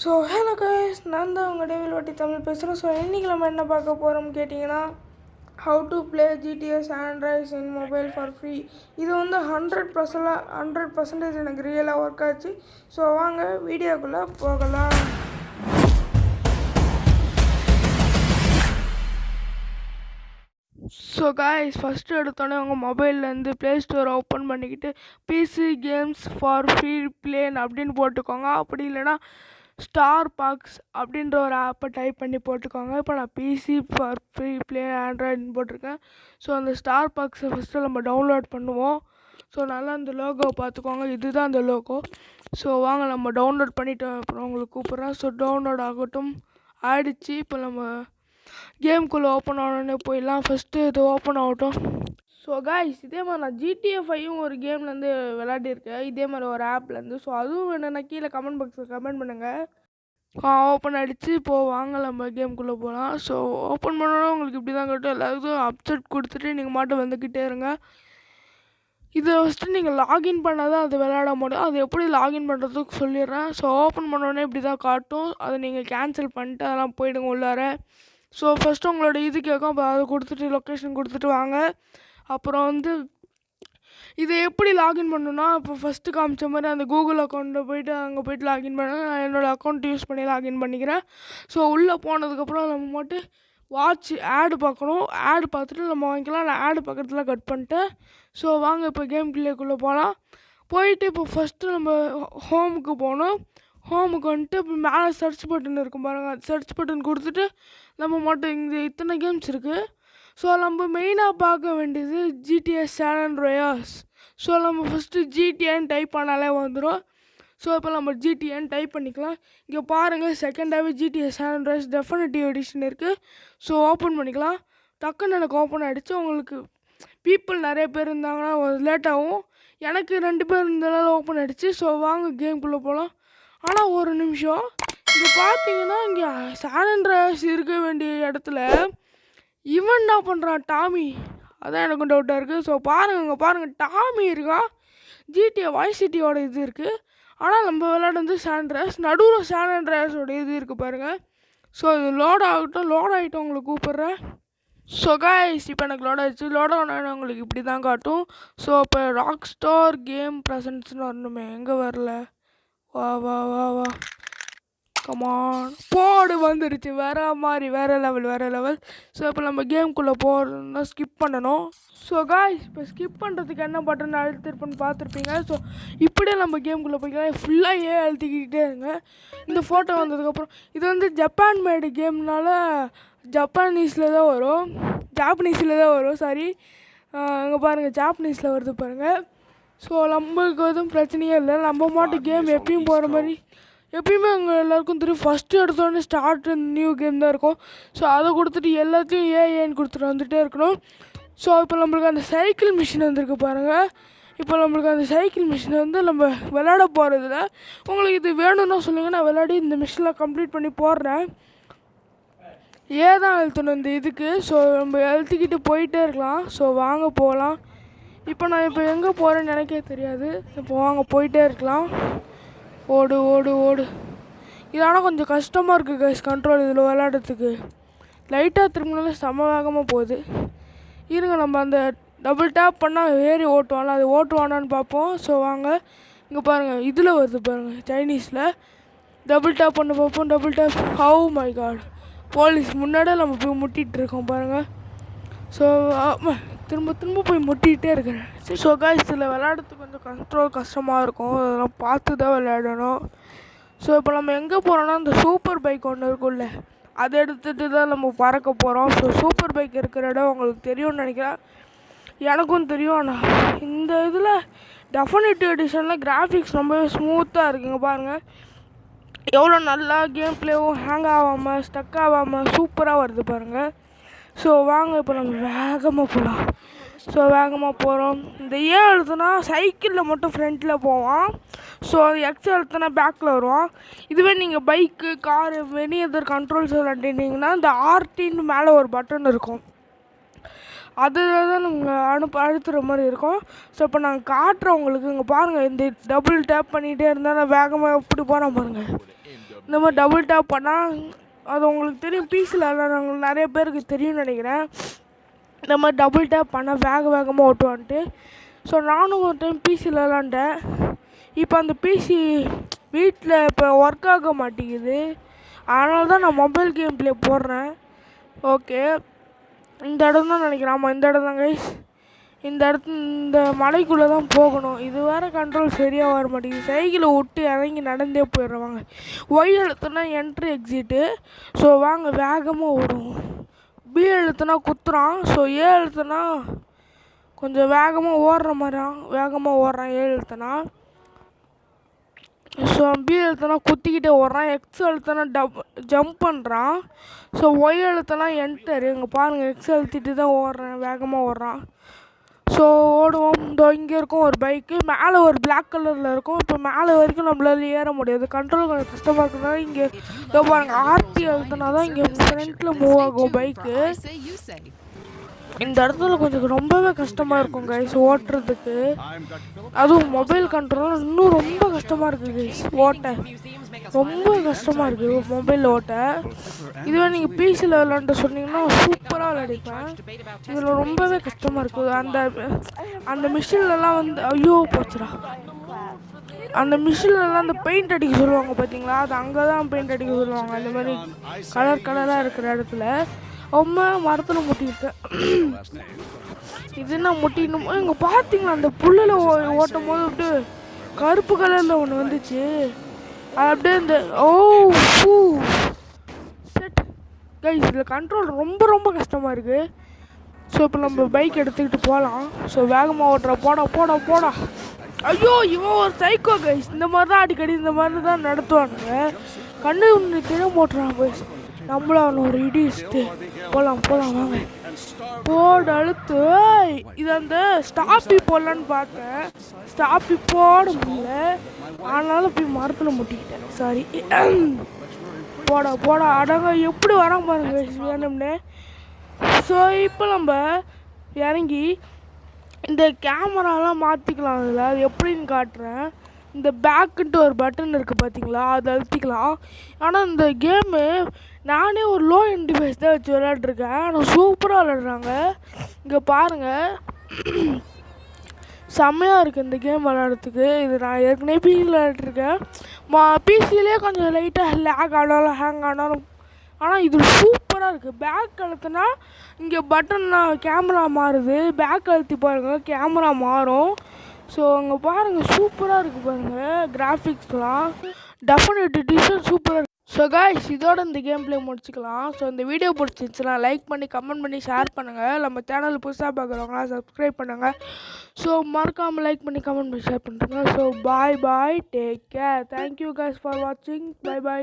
So hello guys, நான் தான் உங்கள் டேவில் வாட்டி தமிழ் பேசுகிறேன். ஸோ இன்றைக்கி நம்ம என்ன பார்க்க போகிறோம்னு கேட்டிங்கன்னா, how to play GTA San Andreas in mobile for free. இது வந்து 100% எனக்கு ரியலாக ஒர்க் ஆச்சு. ஸோ வாங்க வீடியோக்குள்ளே போகலாம். ஸோ காய்ஸ், ஃபஸ்ட்டு எடுத்தோடனே உங்கள் மொபைல்லேருந்து ப்ளே ஸ்டோரை ஓப்பன் பண்ணிக்கிட்டு PC games for free plane அப்படின்னு போட்டுக்கோங்க. அப்படி இல்லைனா ஸ்டார் பாக்ஸ் அப்படின்ற ஒரு ஆப்பை டைப் பண்ணி போட்டுக்கோங்க. இப்போ நான் பிசி ஃபார் ஃப்ரீ ப்ளே ஆண்ட்ராய்டுன்னு போட்டிருக்கேன். ஸோ அந்த ஸ்டார் பாக்ஸை ஃபஸ்ட்டு நம்ம டவுன்லோட் பண்ணுவோம். ஸோ நல்லா அந்த லோகோவை பார்த்துக்கோங்க, இதுதான் அந்த லோகோ. ஸோ வாங்க நம்ம டவுன்லோட் பண்ணிவிட்டு அப்புறம் உங்களுக்கு கூப்பிட்றேன். ஸோ டவுன்லோட் ஆகட்டும். ஆயிடுச்சு. இப்போ நம்ம கேம்குள்ளே ஓப்பன் ஆனோடனே போயிடலாம். ஃபஸ்ட்டு இது ஓப்பன் ஆகட்டும். ஸோ காய்ஸ், இதே மாதிரி நான் GTA 5 ஒரு கேம்லேருந்து விளையாடிருக்கேன், இதே மாதிரி ஒரு ஆப்லேருந்து. ஸோ அதுவும் வேணும்னா கீழே கமெண்ட் பாக்ஸில் கமெண்ட் பண்ணுங்கள். ஓப்பன் ஆகிடுச்சு. இப்போது வாங்க நம்ம கேம்குள்ளே போகலாம். ஸோ ஓப்பன் பண்ணோன்னா உங்களுக்கு இப்படி தான் கட்டும். எல்லாத்துக்கும் அப்செட் கொடுத்துட்டு நீங்கள் மாட்டும் வந்துக்கிட்டே இருங்க. இதை ஃபஸ்ட்டு நீங்கள் லாகின் பண்ணால் தான் அது விளையாட முடியும். அது எப்படி லாகின் பண்ணுறதுக்கு சொல்லிடுறேன். ஸோ ஓப்பன் பண்ணோடனே இப்படி தான் காட்டும். அதை நீங்கள் கேன்சல் பண்ணிட்டு அதெல்லாம் போயிடுங்க உள்ளார. ஸோ ஃபஸ்ட்டு உங்களோட இது கேட்கும். அப்போ அதை கொடுத்துட்டு லொக்கேஷன் கொடுத்துட்டு வாங்க. அப்புறம் வந்து இதை எப்படி லாகின் பண்ணணுன்னா, இப்போ ஃபஸ்ட்டு காமிச்ச மாதிரி அந்த கூகுள் அக்கௌண்ட்டில் போய்ட்டு அங்கே போய்ட்டு லாகின் பண்ண. நான் என்னோடய அக்கௌண்ட் யூஸ் பண்ணி லாகின் பண்ணிக்கிறேன். ஸோ உள்ளே போனதுக்கப்புறம் நம்ம மட்டும் வாட்ச் ஆடு பார்க்கணும். ஆடு பார்த்துட்டு நம்ம வாங்கிக்கலாம். நான் ஆடு பக்கத்தில் கட் பண்ணிட்டேன். ஸோ வாங்க இப்போ கேம் பிளேக்குள்ளே போகலாம். போயிட்டு இப்போ ஃபஸ்ட்டு நம்ம ஹோமுக்கு போகணும். ஹோமுக்கு வந்துட்டு இப்போ மேலே சர்ச் பட்டன் இருக்கும் பாருங்கள். சர்ச் பட்டன் கொடுத்துட்டு நம்ம மட்டும் இங்கே இத்தனை கேம்ஸ் இருக்குது. ஸோ நம்ம மெயினாக பார்க்க வேண்டியது GTA San Andreas. ஸோ நம்ம ஃபஸ்ட்டு GTAன்னு டைப் பண்ணாலே வந்துடும். ஸோ இப்போ நம்ம GTAன்னு டைப் பண்ணிக்கலாம். இங்கே பாருங்கள், செகண்டாகவே GTA San Andreas definitive edition இருக்குது. ஸோ ஓப்பன் பண்ணிக்கலாம். டக்குன்னு எனக்கு ஓப்பன் ஆகிடுச்சு. உங்களுக்கு பீப்புள் நிறைய பேர் இருந்தாங்கன்னா லேட் ஆகும். எனக்கு 2 பேர் இருந்தனால ஓப்பன் ஆகிடுச்சு. ஸோ வாங்க கேம்குள்ளே போகலாம். ஆனால் ஒரு நிமிஷம், இங்கே பார்த்தீங்கன்னா இங்கே San Andreas இருக்க வேண்டிய இடத்துல இவன் என்ன பண்ணுறான், டாமி. அதான் எனக்கும் டவுட்டாக இருக்குது. ஸோ பாருங்கள், இங்கே பாருங்கள், டாமி இருக்கா. GTA Vice Cityயோட இது இருக்குது. ஆனால் நம்ம விளையாடுறது San Andreas. நடுவில் San Andreasோட இது இருக்குது பாருங்கள். ஸோ இது லோட் ஆகட்டும். லோட் ஆகிட்டு உங்களுக்கு கூப்பிட்றேன். ஸோ காய்ஸ், இப்போ எனக்கு லோட் ஆகிடுச்சு. லோட் ஆனோன்னு உங்களுக்கு இப்படி தான் காட்டும். ஸோ இப்போ ராக்ஸ்டார் கேம் ப்ரெசன்ட்ஸ்னு வரணுமே, எங்கே வரல. வா வா வா வா, கமான், போடு, வந்துடுச்சு. வேறு மாதிரி, வேறு லெவல். ஸோ இப்போ நம்ம கேம்குள்ளே போகிறதுனா ஸ்கிப் பண்ணணும். ஸோ காய்ஸ், இப்போ ஸ்கிப் பண்ணுறதுக்கு என்ன பட்டன் அழுத்திருப்பேன்னு பார்த்துருப்பீங்க. ஸோ இப்படியே நம்ம கேம்குள்ளே போய்க்கலாம். ஃபுல்லாக அழுத்திக்கிட்டே இருங்க. இந்த ஃபோட்டோ வந்ததுக்கப்புறம் இது வந்து ஜப்பான் மேடு கேம்னால ஜப்பானீஸில் தான் வரும். சாரி, இங்கே பாருங்கள், ஜாப்பனீஸில் வருது பாருங்கள். ஸோ நம்மளுக்கு எதுவும் பிரச்சனையே இல்லை. நம்ம மாட்டு கேம் எப்பயும் போகிற மாதிரி எப்பயுமே அங்கே எல்லாருக்கும் தெரியும். ஃபஸ்ட்டு எடுத்தோடனே ஸ்டார்ட் நியூ கேம் தான் இருக்கும். ஸோ அதை கொடுத்துட்டு எல்லாத்தையும் ஏன்னு கொடுத்துட்டு வந்துகிட்டே இருக்கணும். ஸோ இப்போ நம்மளுக்கு அந்த சைக்கிள் மிஷின் வந்துருக்கு பாருங்கள். இப்போ நம்மளுக்கு அந்த சைக்கிள் மிஷின் வந்து நம்ம விளையாட போகிறதுல உங்களுக்கு இது வேணும்னா சொல்லுங்கள், நான் விளையாடி இந்த மிஷினில் கம்ப்ளீட் பண்ணி போடுறேன். தான் அழுத்தணும் இந்த இதுக்கு. ஸோ நம்ம அழுத்திக்கிட்டு போயிட்டே இருக்கலாம். ஸோ வாங்க போகலாம். இப்போ நான் எங்கே போகிறேன்னு எனக்கே தெரியாது. இப்போ வாங்க போயிட்டே இருக்கலாம். ஓடு. இது ஆனால் கொஞ்சம் கஷ்டமாக இருக்குது கைஸ், கண்ட்ரோல் இதில் விளையாடுறதுக்கு. லைட்டாக திரும்பினாலும் செம வேகமாக போகுது. இருங்க, நம்ம அந்த டபுள் டேப் பண்ணால் ஏறி ஓட்டுவான்ல, அது ஓட்டுவானான்னு பார்ப்போம். ஸோ வாங்க, இங்கே பாருங்கள், இதில் வருது பாருங்கள், சைனீஸில். டபுள் டேப் பண்ண பார்ப்போம். Double tap. How my god, police முன்னாடியே நம்ம போய் முட்டிகிட்டு இருக்கோம் பாருங்கள். ஸோ திரும்ப போய் முட்டிகிட்டே இருக்கிறேன். ஸோ காய்ஸ், இதில் விளையாடுறதுக்கு கொஞ்சம் கண்ட்ரோல் கஷ்டமாக இருக்கும். அதெல்லாம் பார்த்து தான் விளையாடணும். ஸோ இப்போ நம்ம எங்கே போகிறோன்னா, இந்த சூப்பர் பைக் ஒன்று இருக்குல்ல, அதை எடுத்துகிட்டு தான் நம்ம பறக்க போகிறோம். ஸோ சூப்பர் பைக் இருக்கிற இடம் உங்களுக்கு தெரியும்னு நினைக்கிறேன். எனக்கும் தெரியும். ஆனால் இந்த இதில் டெஃபினிட்டிவ் எடிஷனில் கிராஃபிக்ஸ் ரொம்பவே ஸ்மூத்தாக இருக்குங்க பாருங்கள். எவ்வளோ நல்லா கேம் பிளேவும் ஹேங் ஆகாமல் ஸ்டக் ஆகாமல் சூப்பராக வருது பாருங்கள். ஸோ வாங்க இப்போ நம்ம வேகமாக போகலாம். ஸோ வேகமாக போகிறோம். இந்த அழுத்தினா சைக்கிளில் மட்டும் ஃப்ரண்ட்டில் போவான். ஸோ எக்ஸ் அழுத்தினா பேக்கில் வருவான். இதுவே நீங்கள் bike, car, any other controls விளாண்டிங்கன்னா இந்த ஆர்டின்னு மேலே ஒரு பட்டன் இருக்கும். அதில் தான் நாங்கள் அழுத்துகிற மாதிரி இருக்கும். ஸோ இப்போ நாங்கள் காட்டுறோம் உங்களுக்கு. இங்கே பாருங்கள், இந்த டபுள் டேப் பண்ணிகிட்டே இருந்தால் நான் வேகமாக எப்படி போகிறோம் பாருங்கள். இந்த மாதிரி டபுள் டேப் பண்ணால் அது உங்களுக்கு தெரியும், பிசியில் விளாட்றவங்களுக்கு நிறைய பேருக்கு தெரியும்னு நினைக்கிறேன். இந்த மாதிரி டபுள் டேப் பண்ணால் வேகமாக ஓட்டுவான்ட்டு. ஸோ நானும் ஒரு டைம் பிசியில் விளாண்டேன். இப்போ அந்த பிசி வீட்டில் இப்போ ஒர்க் ஆக மாட்டேங்குது. அதனால தான் நான் மொபைல் கேம் ப்ளே போடுறேன். ஓகே, இந்த இடம் தான் நினைக்கிறேன். ஆமாம், இந்த இடம் தான் கைஸ். இந்த மலைக்குள்ளே தான் போகணும். இது வேறு கண்ட்ரோல் சரியாக வர மாட்டேங்குது. சைக்கிளை விட்டு இறங்கி நடந்தே போயிடுறவாங்க. ஒய் எழுத்துனா என்ட்ரி எக்ஸிட்டு. ஸோ வாங்க வேகமாக ஓடுவோம். பி எழுத்துனா குத்துறான். ஸோ ஏ எழுத்துனா கொஞ்சம் வேகமாக ஓடுற மாதிரியான். வேகமாக ஓடுறான் ஏ எழுத்துனா. ஸோ பி எழுத்துனா குத்திக்கிட்டே ஓடுறான். எக்ஸ் எழுத்துனா ஜம்ப் பண்ணுறான். ஸோ ஒய் எழுத்துனா என்டர். இங்கே பாருங்கள், எக்ஸ் எழுத்திட்டு தான் ஓடுறேன், வேகமாக ஓடுறான். ஸோ ஓடுவோம். இந்த இங்கே இருக்கும் ஒரு பைக்கு, மேலே ஒரு பிளாக் கலரில் இருக்கும். இப்போ மேலே வரைக்கும் நம்மளால ஏற முடியாது, கண்ட்ரோல் கொஞ்சம் கஷ்டமாக இருக்கிறதுனால இங்கே இதோ பாருங்கள், ஆர்டி எழுத்துனா தான் இங்கே ஃப்ரண்ட்டில் மூவ் ஆகும் பைக்கு. இந்த இடத்துல கொஞ்சம் ரொம்பவே கஷ்டமாக இருக்கும் கைஸ் ஓட்டுறதுக்கு. அதுவும் மொபைல் கண்ட்ரோல் இன்னும் ரொம்ப கஷ்டமாக இருக்குது கைஸ் ஓட்ட. ரொம்ப கஷ்டமாக இருக்குது மொபைலில் ஓட்ட. இதுவே நீங்கள் பிசியில் விளாண்டு சொன்னீங்கன்னா சூப்பராக விளையாடிப்பேன். இதில் ரொம்பவே கஷ்டமாக இருக்குது. அந்த மிஷின்லலாம் வந்து ஐயோ போச்சுடா. அந்த மிஷின்லலாம் அந்த பெயிண்ட் அடிக்க சொல்லுவாங்க பார்த்தீங்களா, அது அங்கே தான் பெயிண்ட் அடிக்க சொல்லுவாங்க. அந்த மாதிரி கலர் கலராக இருக்கிற இடத்துல ரொம்ப மரத்தில் முட்டிக்கிட்டேன். இது என்ன முட்டிக்கணுமோ இங்கே பார்த்தீங்களா, அந்த புல்லில் ஓட்டும் போது விட்டு கருப்பு கலரில் ஒன்று வந்துச்சு. அது அப்படியே இந்த செட் கைஸ். இதில் கண்ட்ரோல் ரொம்ப ரொம்ப கஷ்டமாக இருக்குது. ஸோ இப்போ நம்ம பைக் எடுத்துக்கிட்டு போகலாம். ஸோ வேகமாக ஓட்டுற போடா. ஐயோ, இவன் ஒரு சைக்கோ கைஸ். இந்த மாதிரி தான் அடிக்கடி இந்த மாதிரி தான் நடத்துவானுங்க. கண்ணு ஒன்று தினம் ஓட்டுறான் கைஸ். நம்மளும் அவனை ஒரு இடி இடிச்சுட்டு போகலாம் வாங்க. போட அழுத்து. இது அந்த ஸ்டாப்பி போடலான்னு பார்த்தேன், ஸ்டாப்பி போட முடியல. ஆனாலும் போய் மரத்தில் முட்டிக்கிட்டேன், சாரி. போடா அடங்க எப்படி வரான் பாருங்க வேணும்னு. ஸோ இப்போ நம்ம இறங்கி இந்த கேமராலாம் மாற்றிக்கலாம். அதில் அது எப்படின்னு காட்டுறேன். இந்த பேக்குன்ட்டு ஒரு பட்டன் இருக்குது பார்த்தீங்களா, அதை அழுத்திக்கலாம். ஆனால் இந்த கேமு நானே ஒரு லோ எண்ட் டிவைஸ் தான் வச்சு விளையாட்ருக்கேன். ஆனால் சூப்பராக விளையாடுறாங்க. இங்கே பாருங்கள், செம்மையாக இருக்குது இந்த கேம் விளையாடுறதுக்கு. இது நான் ஏற்கனவே பிசி விளையாட்ருக்கேன். பிசியிலே கொஞ்சம் லைட்டாக லேக் ஆனாலும் ஹேங் ஆனாலும், ஆனால் இது சூப்பராக இருக்குது. பேக் அழுத்தினா இங்கே பட்டன்னா கேமரா மாறுது. பேக் அழுத்தி பாருங்கள், கேமரா மாறும். ஸோ அங்கே பாருங்கள், சூப்பராக இருக்குது பாருங்கள். கிராஃபிக்ஸ்லாம் டெஃபினெட்டிவ்ஸும் சூப்பராக இருக்குது. ஸோ கைஸ், இதோட இந்த கேம் ப்ளே முடிச்சுக்கலாம். ஸோ இந்த வீடியோ பிடிச்சிருந்துச்சுன்னா லைக் பண்ணி கமெண்ட் பண்ணி ஷேர் பண்ணுங்கள். நம்ம சேனல் புதுசாக பார்க்குறவங்களாம் சப்ஸ்கிரைப் பண்ணுங்கள். ஸோ மறக்காமல் லைக் பண்ணி கமெண்ட் பண்ணி ஷேர் பண்ணுறேங்க. So bye, take care. Thank you guys for வாட்சிங். பை.